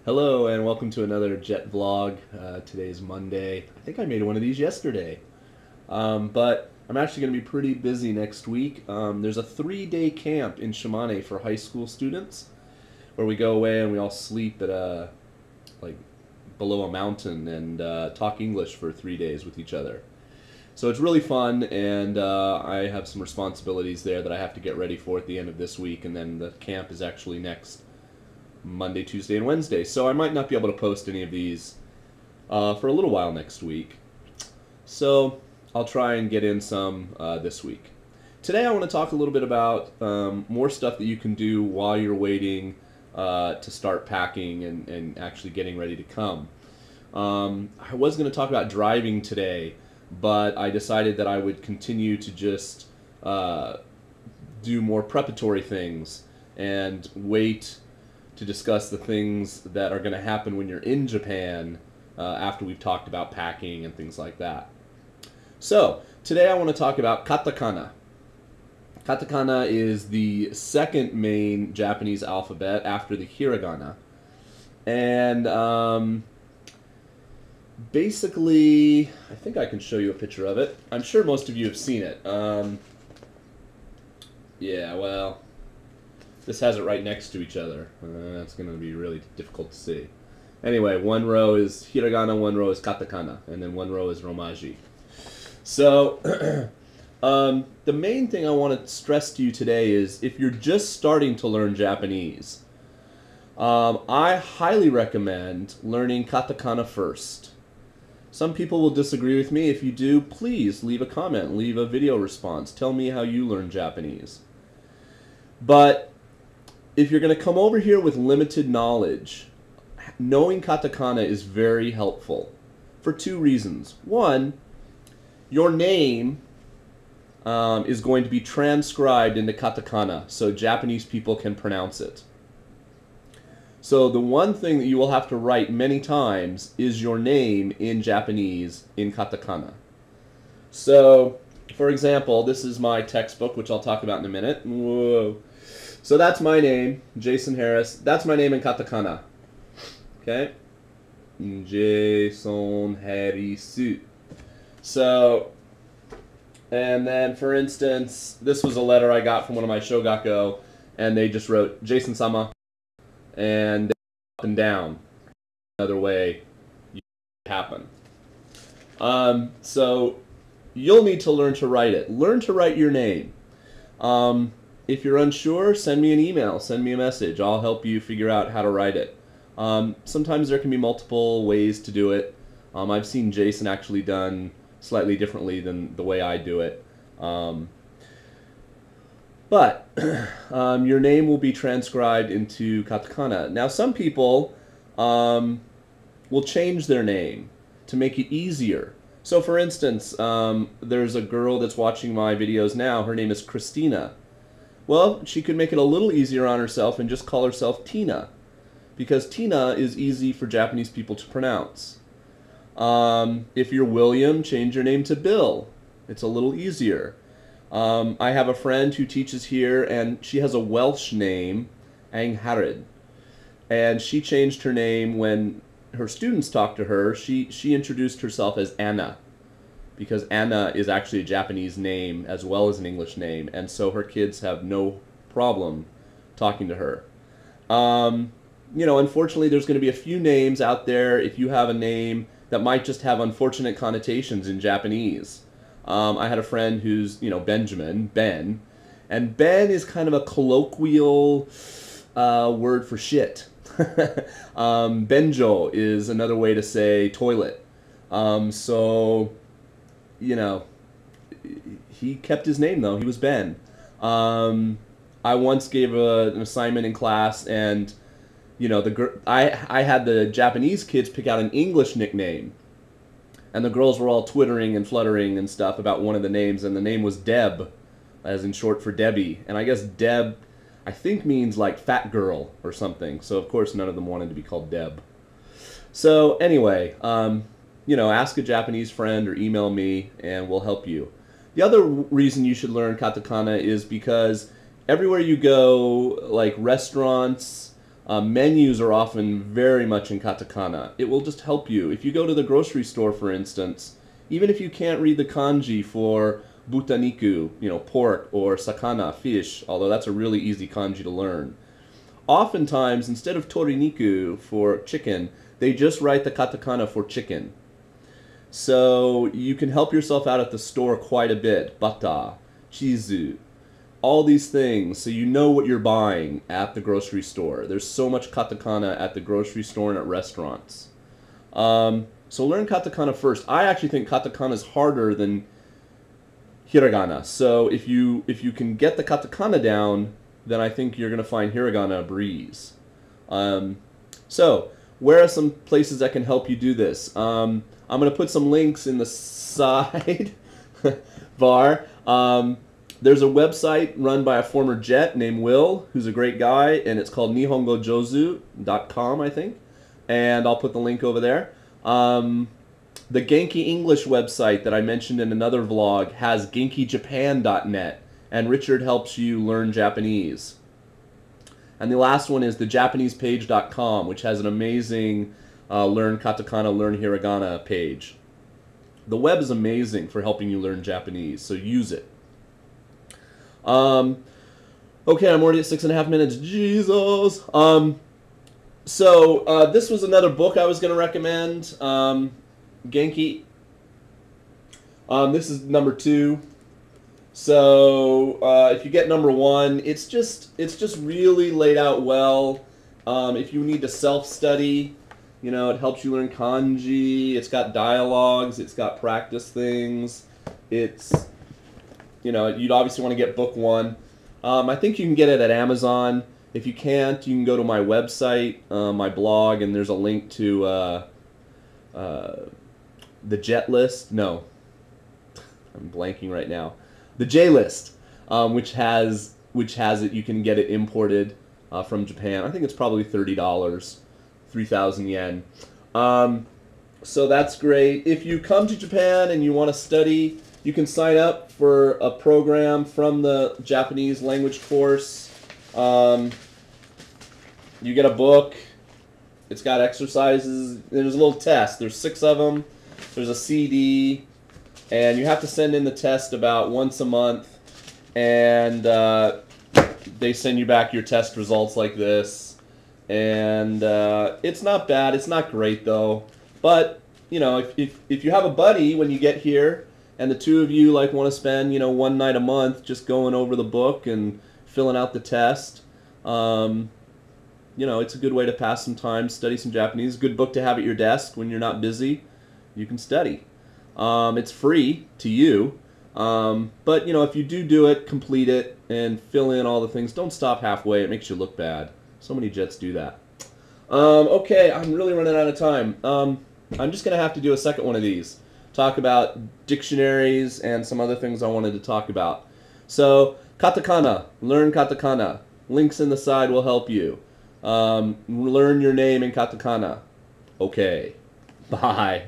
Hello and welcome to another Jet vlog. Today's Monday. I think I made one of these yesterday. But I'm actually going to be pretty busy next week. There's a 3-day camp in Shimane for high school students where we go away and we all sleep at like below a mountain and talk English for 3 days with each other. So it's really fun, and I have some responsibilities there that I have to get ready for at the end of this week, and then the camp is actually next Monday, Tuesday, and Wednesday. So I might not be able to post any of these for a little while next week. So I'll try and get in some this week. Today I want to talk a little bit about more stuff that you can do while you're waiting to start packing and actually getting ready to come. I was going to talk about driving today, but I decided that I would continue to just do more preparatory things and wait to discuss the things that are going to happen when you're in Japan after we've talked about packing and things like that. So, today I want to talk about katakana. Katakana is the second main Japanese alphabet after the hiragana. And basically, I think I can show you a picture of it. I'm sure most of you have seen it. Yeah, well, this has it right next to each other. That's going to be really difficult to see. Anyway, one row is hiragana, one row is katakana, and then one row is romaji. So, the main thing I want to stress to you today is if you're just starting to learn Japanese, I highly recommend learning katakana first. Some people will disagree with me. If you do, please leave a comment, leave a video response. Tell me how you learn Japanese. But if you're going to come over here with limited knowledge, knowing katakana is very helpful for two reasons. One, your name is going to be transcribed into katakana so Japanese people can pronounce it. So the one thing that you will have to write many times is your name in Japanese in katakana. So, for example, this is my textbook, which I'll talk about in a minute. Whoa. So that's my name, Jason Harris. That's my name in katakana. Okay? Jason Harris. So, and then, for instance, this was a letter I got from one of my shogako, and they just wrote, Jason-sama, and up and down. Another way you happen. So you'll need to learn to write it. Learn to write your name. If you're unsure, send me an email, send me a message. I'll help you figure out how to write it. Sometimes there can be multiple ways to do it. I've seen Jason actually done slightly differently than the way I do it. But your name will be transcribed into katakana. Now, some people will change their name to make it easier. So, for instance, there's a girl that's watching my videos now. Her name is Christina. Well, she could make it a little easier on herself and just call herself Tina, because Tina is easy for Japanese people to pronounce. If you're William, change your name to Bill. It's a little easier. I have a friend who teaches here, and she has a Welsh name, Angharad. And she changed her name when her students talked to her. She introduced herself as Anna, because Anna is actually a Japanese name as well as an English name, and so her kids have no problem talking to her. You know, unfortunately, there's going to be a few names out there, if you have a name that might just have unfortunate connotations in Japanese. I had a friend who's, Benjamin, Ben, and Ben is kind of a colloquial word for shit. Benjo is another way to say toilet. So, he kept his name though. He was Ben. I once gave an assignment in class, and I had the Japanese kids pick out an English nickname. And the girls were all twittering and fluttering and stuff about one of the names, and the name was Deb, as in short for Debbie. And I guess Deb, I think, means like fat girl or something. So of course none of them wanted to be called Deb. So anyway, ask a Japanese friend or email me and we'll help you. The other reason you should learn katakana is because everywhere you go, like restaurants, Menus are often very much in katakana. It will just help you. If you go to the grocery store, for instance, even if you can't read the kanji for butaniku, pork, or sakana, fish, although that's a really easy kanji to learn, oftentimes, instead of toriniku for chicken, they just write the katakana for chicken. So you can help yourself out at the store quite a bit. Bata, chizu, all these things, so you know what you're buying at the grocery store. There's so much katakana at the grocery store and at restaurants. So learn katakana first. I actually think katakana is harder than hiragana. So if you can get the katakana down, then I think you're going to find hiragana a breeze. So where are some places that can help you do this? I'm going to put some links in the side bar. There's a website run by a former Jet named Will, who's a great guy, and it's called Nihongojouzu.com, I think. And I'll put the link over there. The Genki English website that I mentioned in another vlog has genkijapan.net, and Richard helps you learn Japanese. And the last one is the japanesepage.com, which has an amazing learn katakana, learn hiragana page. The web is amazing for helping you learn Japanese, so use it. Okay, I'm already at 6.5 minutes. Jesus. This was another book I was going to recommend. Genki. This is number 2. So if you get number 1, it's just really laid out well. If you need to self-study, it helps you learn kanji. It's got dialogues. It's got practice things. It's you'd obviously want to get book 1. I think you can get it at Amazon. If you can't, you can go to my website, my blog, and there's a link to the Jet List. No, I'm blanking right now. The J List, which has it. You can get it imported from Japan. I think it's probably $30, 3,000 yen. So that's great. If you come to Japan and you want to study, you can sign up for a program from the Japanese language course. You get a book. It's got exercises. There's a little test. There's 6 of them. There's a CD. And you have to send in the test about once a month. And they send you back your test results like this. And it's not bad. It's not great, though. But, if you have a buddy when you get here, and the two of you want to spend, one night a month just going over the book and filling out the test, it's a good way to pass some time, study some Japanese. Good book to have at your desk when you're not busy. You can study. It's free to you, but if you do it, complete it, and fill in all the things. Don't stop halfway. It makes you look bad. So many Jets do that. Okay, I'm really running out of time. I'm just going to have to do a second one of these. Talk about dictionaries and some other things I wanted to talk about. So, katakana. Learn katakana. Links in the side will help you. Learn your name in katakana. Okay. Bye.